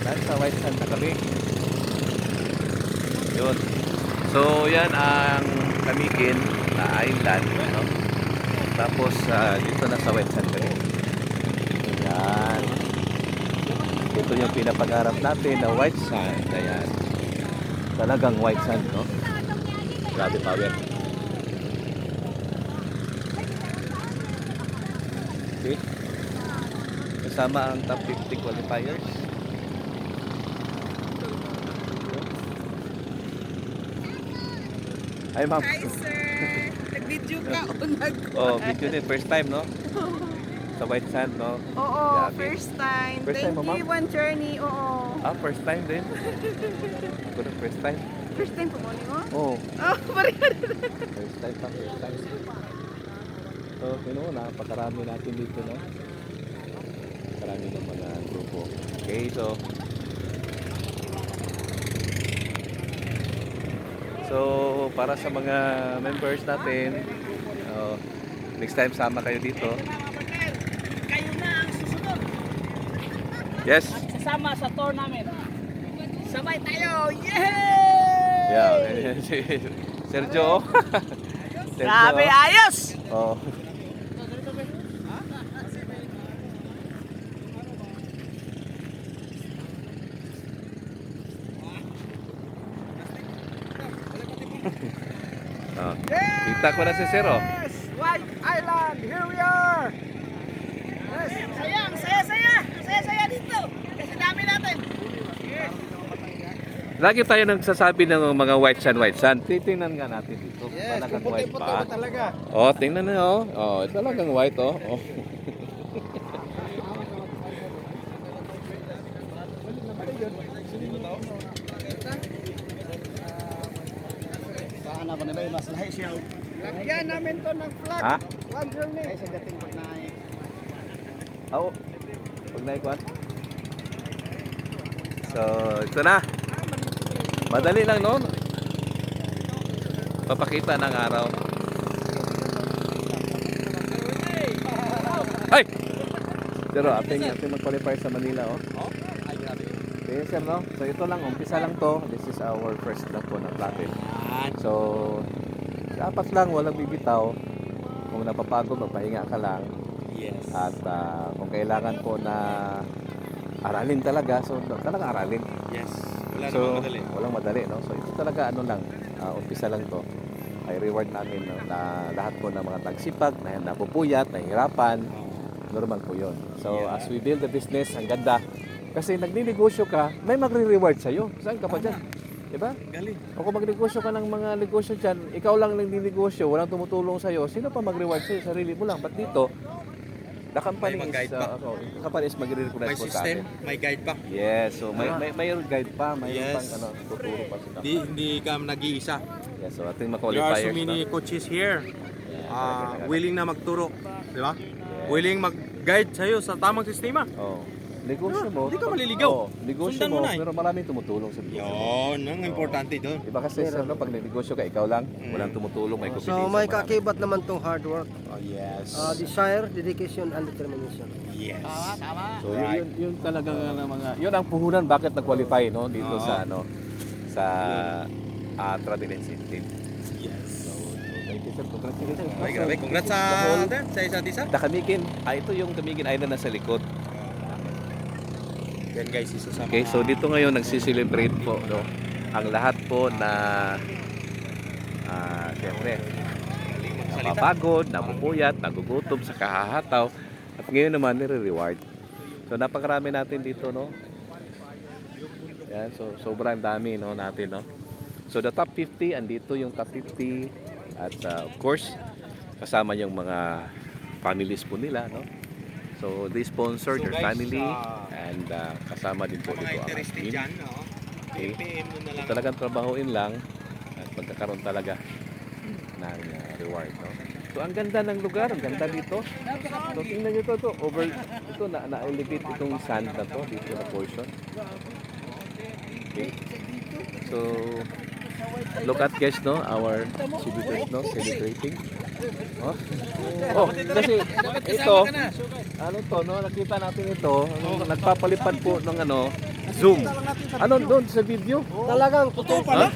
nasa white sand na kami. Yun. So yan ang Camiguin na island, no? Tapos dito na sa white sand kami. Yan. Ito yung pinapangarap natin na white sand. Ayan. Talagang white sand, no? Grabe power. Okay. Kasama ang top 50 qualifiers. Ay, ma'am. Hi, sir. Nag-video ka o Oh, video din. First time, no? Sa white sand, no? Oo, Grabe. first time. First time Thank mo, you, ma'am? One Journey. Oo. First time din. Ako na first time. First time po mo? Oh, Oh, pareho. first time pa, first time. So, napakarami natin dito, no? Marami ng mga grupo. Okay, so para sa mga members natin, next time sama kayo dito. Kayo na ang susunod Yes. at sasama sa tour namin. Sabay tayo! Yay! Yeah. Sergio. Grabe, ayos! Oh. Oh. Kita ko na si Sir, oh. Yes! White Island! Here we are! Yes! Saya! Ang saya-saya! Saya-saya dito! Kasi dami natin! Yes! Lagi tayo nagsasabi ng mga white sand. Titingnan nga natin dito. Yes! Talagang Kung white puti-puti pa. ba talaga? Oh, tingnan na, oh. Oh, talagang white, oh. Oh. Saan na ba na ba? Mas lahi siya. Lagyan namin to ng flag. Ha? One journey. Ay, sa dating pag na Oo. Pag naikuan. So, ito na. Madali lang, no? Papakita ng araw. Ay! Pero ating mag-qualify sa Manila, oh. Ay, grabe. Okay, sir, no? So, ito lang. Umpisa lang to. This is our first lap po ng platin. So, dapat lang, walang bibitaw. Kung napapagod, magpahinga ka lang. Yes. At kung kailangan po na aralin talaga, so talaga aralin. Yes. Wala So, namang madali. walang madali, no? So, ito talaga, ano lang, umpisa lang to. Ay reward namin, no, na lahat po ng mga tagsipag, na napupuyat, nahihirapan, normal po yun. So, Yeah. as we build the business, ang ganda. Kasi nagninegosyo ka, may magre-reward sa'yo. Saan ka pa dyan? Diba? Galing. O kung magnegosyo ka ng mga negosyo dyan, ikaw lang nagninegosyo, walang tumutulong sa'yo, sino pa mag-reward sa'yo? Sarili mo lang. Ba't dito? The company May is, mag-guide pa. the company is magre-recognize May po sa system, atin. may guide pa. Yes, so may guide pa, may Yes. pang tuturo pa sila. Hindi ka nag-iisa. Yes, so ating There are ma-qualifiers. so many coaches here. Willing na magturo. Di ba? Willing mag-guide sa'yo sa tamang sistema. Oh. Negosyo mo. Hindi ka maliligaw. Oh, negosyo Sundan mo mo, na eh. pero maraming tumutulong sa negosyo. Yun, ang importante doon. Iba kasi sir, no, pag nagnegosyo ka, ikaw lang, walang tumutulong, may competition. So may marami. kakibat naman tong hard work, Oh, yes. desire, dedication, and determination. Yes. So yun talaga nga mga, yun ang puhunan bakit nag-qualify, no, dito sa sa Travel and Team. Yes. So, thank you sir, congratulations. Ay, grabe. Congrats sa isa't isa. The Camiguin, ito yung Camiguin Island na sa likod. Yan guys, isa sa Okay, so dito ngayon nagsiselebrate po, no, ang lahat po na siyempre napapagod, napupuyat, nagugutom sa kahahataw, at ngayon naman nire-reward. So napakarami natin dito, no. Yan, so sobrang dami, no, natin, no. So the top 50, andito yung top 50, at of course kasama yung mga families po nila, no. So they sponsor their family, and kasama din po mga dito ang interested team. dyan, no? Okay. PM mo na lang. Talagang trabahuin lang at magkakaroon talaga ng reward, no? So ang ganda ng lugar, ang ganda dito. So tingnan nyo ito, ito na-elevate itong sand na to, dito na portion. Okay. So look at guys, no, our exhibitors, no, celebrating. Oh, kasi ito, ano to, no, nakita natin ito, nagpapalipad po ng Zoom. Ano doon sa video? Talagang totoo Ha?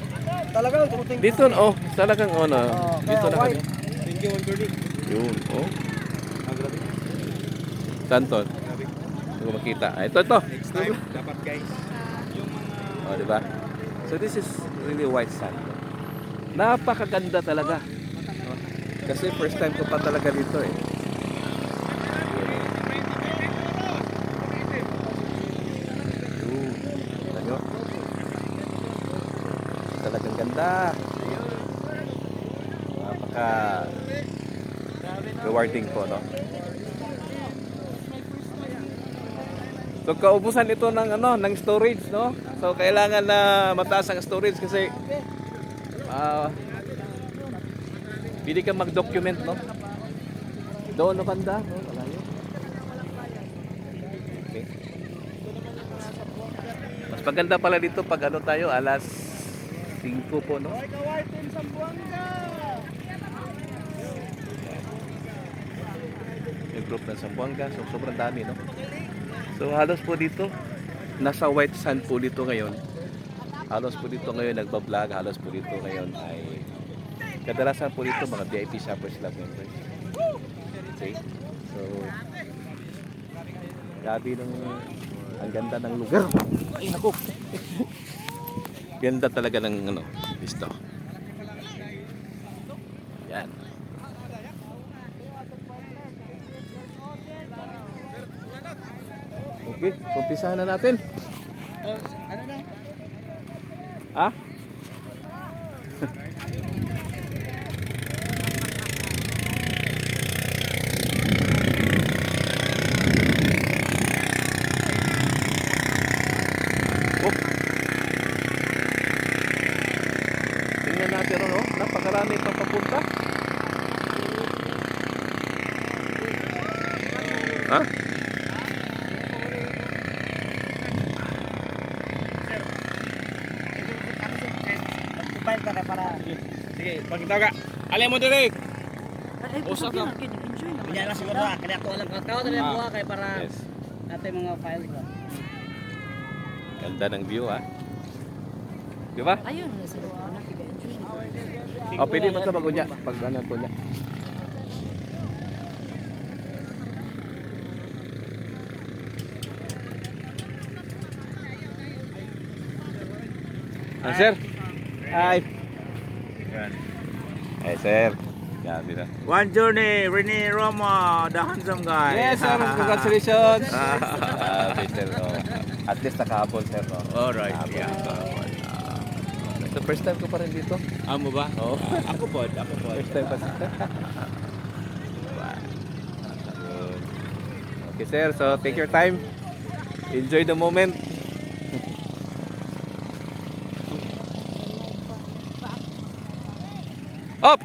Talagang puting. Dito, oh, talagang ano. Dito na kami. Thank you, Jordi. Yun, oh. Saan to? Hindi ko makita. Ah, ito. Next time, dapat guys. Oh, di ba? So this is really white sand. Napakaganda talaga. Oh, kasi first time ko pa talaga dito eh. Yun. Tingnan nyo. Talagang ganda. Napaka rewarding po, no? So kaubusan ito ng ng storage, no? So kailangan na mataas ang storage kasi pili ka mag-document, no? Doon na banda, no? Malayo. Okay. Mas maganda pala dito pag tayo alas 5 po, no? Yung group ng Zamboanga, so sobrang dami, no? So halos po dito, nasa white sand po dito ngayon. Halos po dito ngayon nagbablog, halos po dito ngayon ay kadalasan po dito mga VIP shoppers lang members. Okay. So grabe ang ganda ng lugar. Ay naku. Ganda talaga ng dito. Yan. Okay, umpisahan na natin. Ano na? Ha? Oh. Tingnan natin napakarami pang papunta. Ha? Magpapayag ka na para... Sige, pagkita ka. Alay mo direk. Usap lang. Binyan lang siguro ha. Kaya ako alam ka. Tao na buha kay para Yes. natin mga file ko. Ganda ng view, ha? Di ba? Ayun, nasa O, pwede mo ito mag-unya. Pag po niya. Sir? Hi. Hey, sir. Yan, dito. One journey, Rene Roma, the handsome guy. Yes, sir. Congratulations. Okay, sir. Oh. At least nakahapon, sir. No? Alright, Nakahapon. yeah. So, first time ko pa rin dito. Amo ba? Oo. Ako po. First time pa, sir. Okay, sir. So, take your time. Enjoy the moment. Up!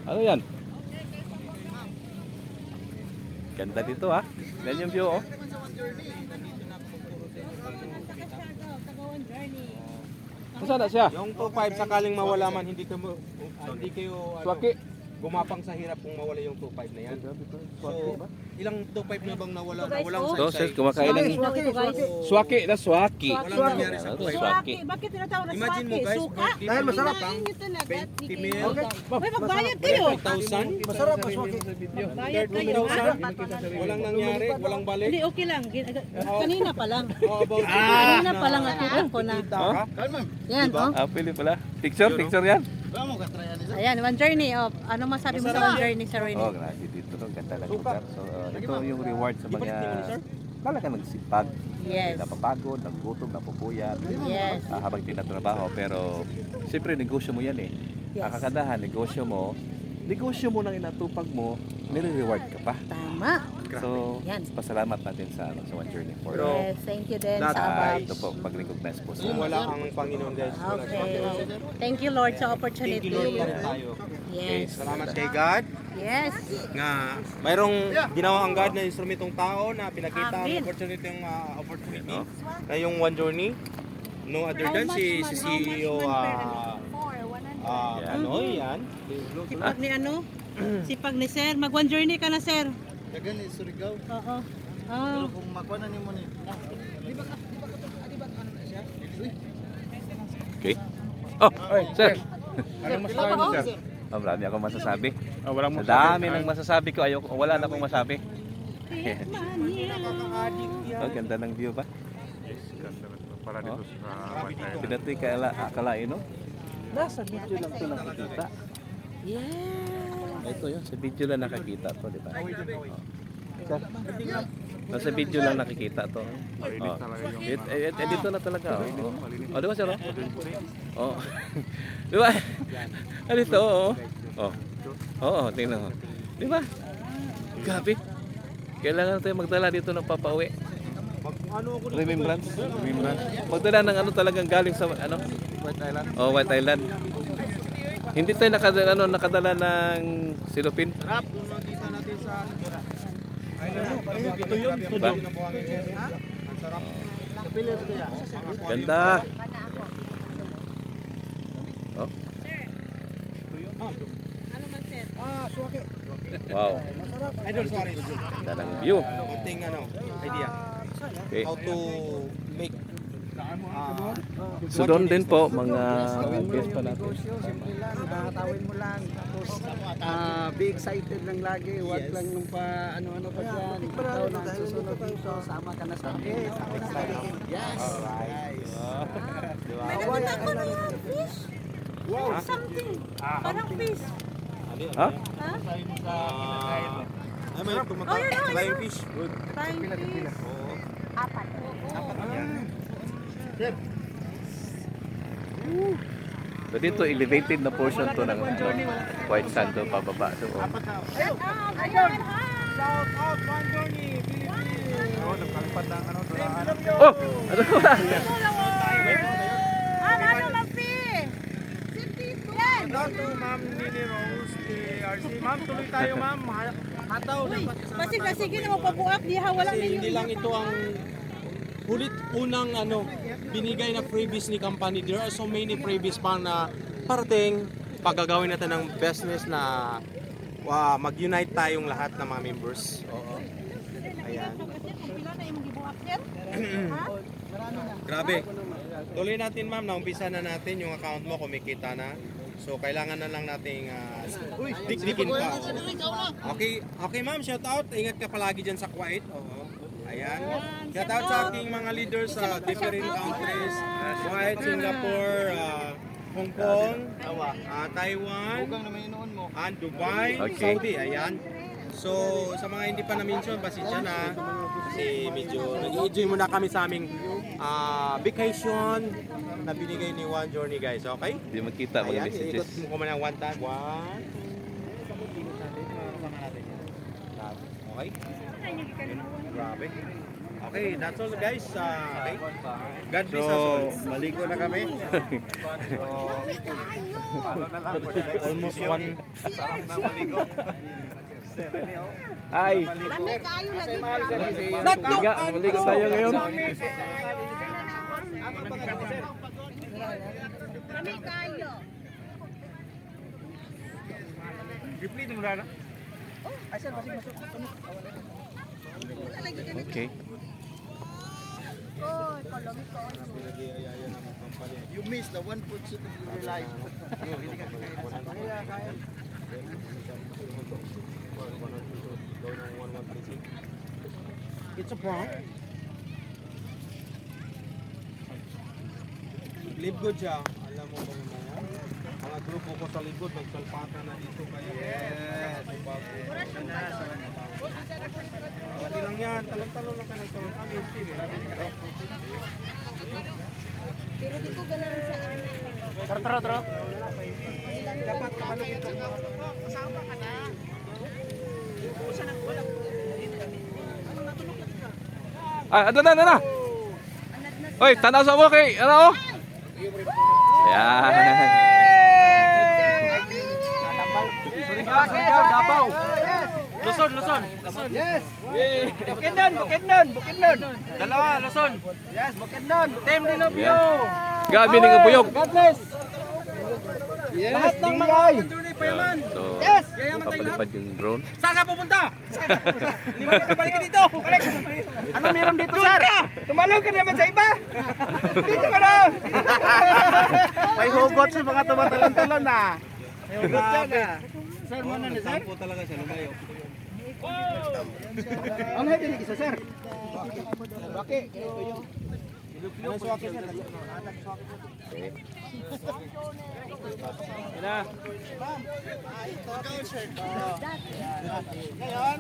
Ano yan? Ganda dito, ha? Yan yung view, oh. Saan na siya? Yung 2.5 sakaling mawala man, hindi kayo Swaki. gumapang sa hirap kung mawala yung 2.5 na yan. So, ilang 2.5 na bang nawala? Walang So, sir, kumakain ng swaki na swaki. Walang nangyari sa 2.5. Swaki. Bakit tinatawag na Imagine mo swaki? guys, Suka? birthday Dahil mo masarap. pang Inyo talaga. 20 mil, Uy, magbayad kayo. 5,000. Masarap ang swaki. Bayad kayo. 30,000. Walang nangyari, walang balik. Hindi, okay lang. Kanina pa lang. How about Kanina pa lang nakita ko na. Yan, oh. Ah, pili pala. Picture yan. Ayan, one journey. Oh. Ano masabi mo sa one journey, Sir Rene? Oh, grabe dito. Ganda ng lugar. So, ito yung reward sa mga talaga nagsipag. Yes. Napapagod, nagugutom, napupuyat. Yes. Habang tinatrabaho. Pero, siyempre, negosyo mo yan eh. Yes. Ang kagandahan, negosyo mo nang inatupag mo, nire-reward ka pa. Tama. So, Yan. pasalamat natin sa One Journey for Yes, thank you din sa ito po, pag-recognize po sa kung wala ang Panginoon guys? Okay. Thank you, Lord, sa opportunity. Thank you Lord pa rin tayo. Yes. Salamat kay God. Yes. nga mayroong ginawa ang God na instrumentong tao na pinakita ang Amen. opportunity na yung One Journey. No other than si CEO ano yan? Sipag ni ano? Sipag ni sir. Mag one journey ka na sir. Dagan ni Surigao. Oo. Pero kung makuha na nimo ni. Okay. Oh, sir. Anong masasabi mo, sir? Oh, marami akong masasabi. Walang Sa dami ng masasabi ko, wala na akong masabi. Oh, ganda ng view ba? Para dito sa White Island. Pinatoy akalain, no? Nasa video lang ito nakikita. Yeah. Ito yun, sa video lang nakikita to, di ba? Sir, nasa video lang nakikita to. Oh. Dito na talaga. Oh, di ba sir? Oh. Di ba? Dito, oh. Oh. Oo, tingnan mo. Di ba? Grabe. Kailangan tayo magdala dito ng papauwi. Remembrance. Magdala ng ano talagang galing sa ano? White Island. Oh, White Island. Hindi tayo nakadala ng silupin. Ito yun. Diba? Ganda. Oh. Wow. Idol Suarez. Ganda ng view. Konting idea. Okay. How to make So doon din po mga guest pa natin. Simple lang, nakakatawin mo lang. Tapos be excited lang lagi. Huwag lang nung pa ano-ano pa dyan. Ikaw na susunod dito. Sama ka na sa akin. Yes. May nakita ko na yan. Fish. Something. Parang fish. Ha? Ha? may Oh, yun, oh, flying yun. fish. Flying fish. Apat. So dito elevated na portion to ng White Sand to pababa. So, Oh, nagkalipat ng ano, dolaan. oh! Ano ba? Ano lang fish? Yan. Shout out to Ma'am Nini Rose, RC. Ma'am, tuloy tayo, ma'am. Hataw. Sige na mapabuak diha wala Kasi ninyo. hindi lang ito ang unang binigay na freebies ni company. There are so many freebies pang na parating pagagawin natin ng business na mag-unite tayong lahat ng mga members. Oo. Ayan. Pila na imong gibuak sir? Ha? Grabe. Tuloy natin ma'am, naumpisa na natin yung account mo, kumikita na. So kailangan na lang nating dikdikin pa. Okay ma'am, shout out. Ingat ka palagi dyan sa Kuwait. Oo. Ayan. Shout out sa aking mga leaders sa different countries. Kuwait, Singapore, Hong Kong, Taiwan, and Dubai, Okay. Saudi. Ayan. So, sa mga hindi pa na-mention, pasensya na. Kasi medyo nag-enjoy muna kami sa aming vacation na binigay ni One Journey, guys. Okay? Hindi makita mga Ayan, messages. ikot mo ko muna one time. One. Okay? Grabe. Okay, that's all guys. Okay. God bless us all. maligo na kami. Almost one. Ay! Lami kayo lagi. Liga, maligo tayo ngayon. Lami kayo. Repeat mo na. Okay. Oh, kolong ko. You miss the one food shoot of your life. It's a prank. Live good siya. Alam mo kung ano. Mga grupo ko sa likod, nagsalpata na dito kayo. Yes. Hindi lang yan. Talong-talong lang ka ng talong. Kami yung team. Pero di ko ganahan sa ano. Tara. Dapat kapalong ito. Kasama ka na. Ano na. Hoy, tanaw sa mo kay, ano? Yan. Davao. Luzon, Luzon. Yes. Bukidnon. Dalawa, Luzon. Yes, Bukidnon. Team Dinobio. Yan. Gabi ng Buyog. God bless. Yes, lahat ng mga Yan. So, Yes. papalipad yung drone. Saan ka pupunta? Hindi mo na balik dito. Balik. Ano meron dito, sir? Tumalong ka naman sa iba. Dito ka na. May hugot sa mga tumatalon-talon na. May hugot yan ah. Sir, muna ni sir? Sampo talaga siya, lumayo. Ano yung dinig isa, sir? Baki. Ano suwaki sir? Ngayon,